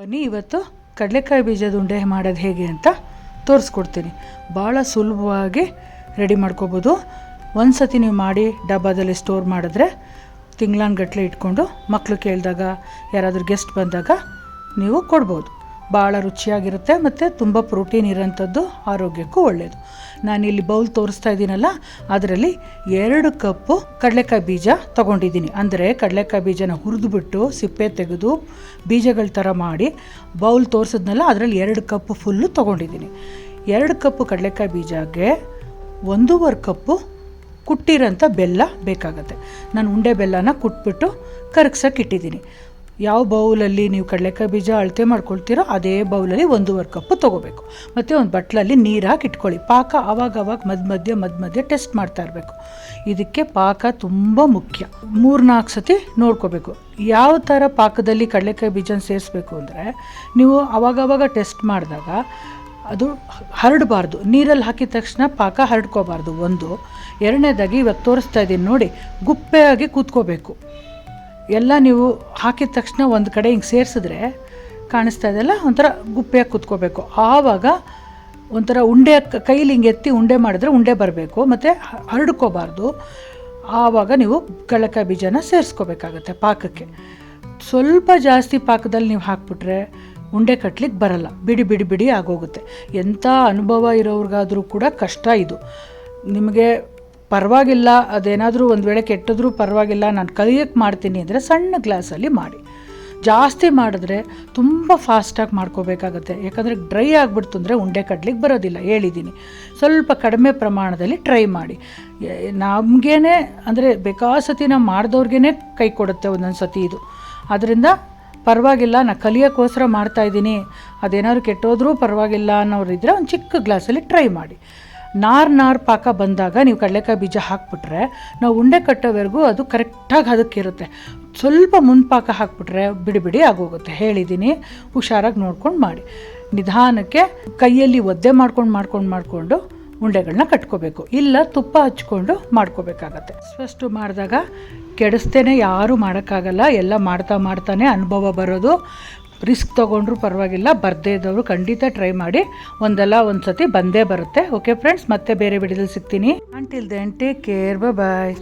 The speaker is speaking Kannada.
ಬನ್ನಿ ಇವತ್ತು ಕಡಲೆಕಾಯಿ ಬೀಜದ ಉಂಡೆ ಮಾಡೋದು ಹೇಗೆ ಅಂತ ತೋರಿಸ್ಕೊಡ್ತೀನಿ. ಭಾಳ ಸುಲಭವಾಗಿ ರೆಡಿ ಮಾಡ್ಕೋಬೋದು. ಒಂದು ಸತಿ ನೀವು ಮಾಡಿ ಡಬ್ಬದಲ್ಲಿ ಸ್ಟೋರ್ ಮಾಡಿದ್ರೆ ತಿಂಗಳಾನ್ಗಟ್ಲೆ ಇಟ್ಕೊಂಡು ಮಕ್ಕಳು ಕೇಳಿದಾಗ ಯಾರಾದರೂ ಗೆಸ್ಟ್ ಬಂದಾಗ ನೀವು ಕೊಡ್ಬೋದು. ಭಾಳ ರುಚಿಯಾಗಿರುತ್ತೆ ಮತ್ತು ತುಂಬ ಪ್ರೋಟೀನ್ ಇರೋಂಥದ್ದು, ಆರೋಗ್ಯಕ್ಕೂ ಒಳ್ಳೆಯದು. ನಾನಿಲ್ಲಿ ಬೌಲ್ ತೋರಿಸ್ತಾ ಇದ್ದೀನಲ್ಲ, ಅದರಲ್ಲಿ 2 ಕಪ್ಪು ಕಡಲೆಕಾಯಿ ಬೀಜ ತೊಗೊಂಡಿದ್ದೀನಿ. ಅಂದರೆ ಕಡಲೆಕಾಯಿ ಬೀಜನ ಹುರಿದುಬಿಟ್ಟು ಸಿಪ್ಪೆ ತೆಗೆದು ಬೀಜಗಳ ಥರ ಮಾಡಿ ಬೌಲ್ ತೋರಿಸಿದ್ನಲ್ಲ, ಅದರಲ್ಲಿ 2 ಕಪ್ಪು ಫುಲ್ಲು ತೊಗೊಂಡಿದ್ದೀನಿ. 2 ಕಪ್ಪು ಕಡಲೆಕಾಯಿ ಬೀಜಕ್ಕೆ 1.5 ಕಪ್ಪು ಕುಟ್ಟಿರೋಂಥ ಬೆಲ್ಲ ಬೇಕಾಗತ್ತೆ. ನಾನು ಉಂಡೆ ಬೆಲ್ಲನ ಕುಟ್ಬಿಟ್ಟು ಕರಗ್ಸೋಕೆ ಇಟ್ಟಿದ್ದೀನಿ. ಯಾವ ಬೌಲಲ್ಲಿ ನೀವು ಕಡಲೆಕಾಯಿ ಬೀಜ ಅಳತೆ ಮಾಡ್ಕೊಳ್ತೀರೋ ಅದೇ ಬೌಲಲ್ಲಿ 1.5 ಕಪ್ಪು ತೊಗೋಬೇಕು. ಮತ್ತು ಒಂದು ಬಟ್ಲಲ್ಲಿ ನೀರು ಹಾಕಿ ಇಟ್ಕೊಳ್ಳಿ. ಪಾಕ ಆವಾಗ ಮಧ್ಯ ಟೆಸ್ಟ್ ಮಾಡ್ತಾ ಇರಬೇಕು. ಇದಕ್ಕೆ ಪಾಕ ತುಂಬ ಮುಖ್ಯ. 3-4 ಸತಿ ನೋಡ್ಕೋಬೇಕು. ಯಾವ ಥರ ಪಾಕದಲ್ಲಿ ಕಡಲೆಕಾಯಿ ಬೀಜನ ಸೇರಿಸ್ಬೇಕು ಅಂದರೆ, ನೀವು ಆವಾಗವಾಗ ಟೆಸ್ಟ್ ಮಾಡಿದಾಗ ಅದು ಹರಡಬಾರ್ದು. ನೀರಲ್ಲಿ ಹಾಕಿದ ತಕ್ಷಣ ಪಾಕ ಹರಡ್ಕೋಬಾರ್ದು. 1. 2ನೇದಾಗಿ ಇವತ್ತು ತೋರಿಸ್ತಾ ಇದ್ದೀನಿ ನೋಡಿ, ಗುಪ್ಪೆಯಾಗಿ ಕೂತ್ಕೋಬೇಕು. ಎಲ್ಲ ನೀವು ಹಾಕಿದ ತಕ್ಷಣ ಒಂದು ಕಡೆ ಹಿಂಗೆ ಸೇರಿಸಿದ್ರೆ ಕಾಣಿಸ್ತಾ ಇದೆಯಲ್ಲ, ಒಂಥರ ಗುಪ್ಪೆಯಾಗಿ ಕೂತ್ಕೋಬೇಕು. ಆವಾಗ ಒಂಥರ ಉಂಡೆ ಕೈಲಿ ಹಿಂಗೆ ಎತ್ತಿ ಉಂಡೆ ಮಾಡಿದ್ರೆ ಉಂಡೆ ಬರಬೇಕು, ಮತ್ತು ಹರಡ್ಕೋಬಾರ್ದು. ಆವಾಗ ನೀವು ಕಡಲೆಕಾಯಿ ಬೀಜನ ಸೇರಿಸ್ಕೋಬೇಕಾಗತ್ತೆ ಪಾಕಕ್ಕೆ. ಸ್ವಲ್ಪ ಜಾಸ್ತಿ ಪಾಕದಲ್ಲಿ ನೀವು ಹಾಕ್ಬಿಟ್ರೆ ಉಂಡೆ ಕಟ್ಲಿಕ್ಕೆ ಬರಲ್ಲ, ಬಿಡಿ ಆಗೋಗುತ್ತೆ. ಎಂಥ ಅನುಭವ ಇರೋರಿಗಾದರೂ ಕೂಡ ಕಷ್ಟ ಇದು. ನಿಮಗೆ ಪರವಾಗಿಲ್ಲ, ಅದೇನಾದರೂ ಒಂದು ವೇಳೆ ಕೆಟ್ಟಿದ್ರೂ ಪರವಾಗಿಲ್ಲ, ನಾನು ಕಲಿಯೋಕ್ಕೆ ಮಾಡ್ತೀನಿ ಅಂದರೆ ಸಣ್ಣ ಗ್ಲಾಸಲ್ಲಿ ಮಾಡಿ. ಜಾಸ್ತಿ ಮಾಡಿದ್ರೆ ತುಂಬ ಫಾಸ್ಟಾಗಿ ಮಾಡ್ಕೋಬೇಕಾಗತ್ತೆ. ಯಾಕಂದರೆ ಡ್ರೈ ಆಗಿಬಿಡ್ತು ಅಂದರೆ ಉಂಡೆ ಕಟ್ಲಿಕ್ಕೆ ಬರೋದಿಲ್ಲ, ಹೇಳಿದ್ದೀನಿ. ಸ್ವಲ್ಪ ಕಡಿಮೆ ಪ್ರಮಾಣದಲ್ಲಿ ಟ್ರೈ ಮಾಡಿ. ನಮಗೇ ಅಂದರೆ ಬೇಕಾಸತಿ ನಾವು ಮಾಡಿದವ್ರಿಗೇ ಕೈ ಕೊಡುತ್ತೆ ಒಂದೊಂದು ಸತಿ ಇದು. ಆದ್ದರಿಂದ ಪರವಾಗಿಲ್ಲ, ನಾನು ಕಲಿಯೋಕ್ಕೋಸ್ಕರ ಮಾಡ್ತಾಯಿದ್ದೀನಿ, ಅದೇನಾದ್ರು ಕೆಟ್ಟೋದ್ರೂ ಪರವಾಗಿಲ್ಲ ಅನ್ನೋರಿದ್ದರೆ ಒಂದು ಚಿಕ್ಕ ಗ್ಲಾಸಲ್ಲಿ ಟ್ರೈ ಮಾಡಿ. ನಾರು ಪಾಕ ಬಂದಾಗ ನೀವು ಕಡಲೆಕಾಯಿ ಬೀಜ ಹಾಕ್ಬಿಟ್ರೆ ನಾವು ಉಂಡೆ ಕಟ್ಟೋವರೆಗೂ ಅದು ಕರೆಕ್ಟಾಗಿ ಅದಕ್ಕಿರುತ್ತೆ. ಸ್ವಲ್ಪ ಪಾಕ ಹಾಕ್ಬಿಟ್ರೆ ಬಿಡಿ ಆಗೋಗುತ್ತೆ. ಹೇಳಿದ್ದೀನಿ, ಹುಷಾರಾಗಿ ನೋಡ್ಕೊಂಡು ಮಾಡಿ. ನಿಧಾನಕ್ಕೆ ಕೈಯಲ್ಲಿ ಒದ್ದೆ ಮಾಡ್ಕೊಂಡು ಉಂಡೆಗಳನ್ನ ಕಟ್ಕೋಬೇಕು. ಇಲ್ಲ ತುಪ್ಪ ಹಚ್ಕೊಂಡು ಮಾಡ್ಕೋಬೇಕಾಗತ್ತೆ. ಫಸ್ಟು ಮಾಡಿದಾಗ ಕೆಡಿಸ್ತೇನೆ ಯಾರೂ ಮಾಡೋಕ್ಕಾಗಲ್ಲ. ಎಲ್ಲ ಮಾಡ್ತಾನೆ ಅನುಭವ ಬರೋದು. ರಿಸ್ಕ್ ತೊಗೊಂಡ್ರೂ ಪರವಾಗಿಲ್ಲ, ಬರದೇ ಇದ್ದವರು ಖಂಡಿತ ಟ್ರೈ ಮಾಡಿ. ಒಂದು ಸತಿ ಬಂದೇ ಬರುತ್ತೆ. ಓಕೆ ಫ್ರೆಂಡ್ಸ್, ಮತ್ತೆ ಬೇರೆ ವಿಡಿಯೋದಲ್ಲಿ ಸಿಗ್ತೀನಿ. ಅಂಟಿಲ್ ದೆನ್ ಟೇಕ್ ಕೇರ್, ಬಾಯ್.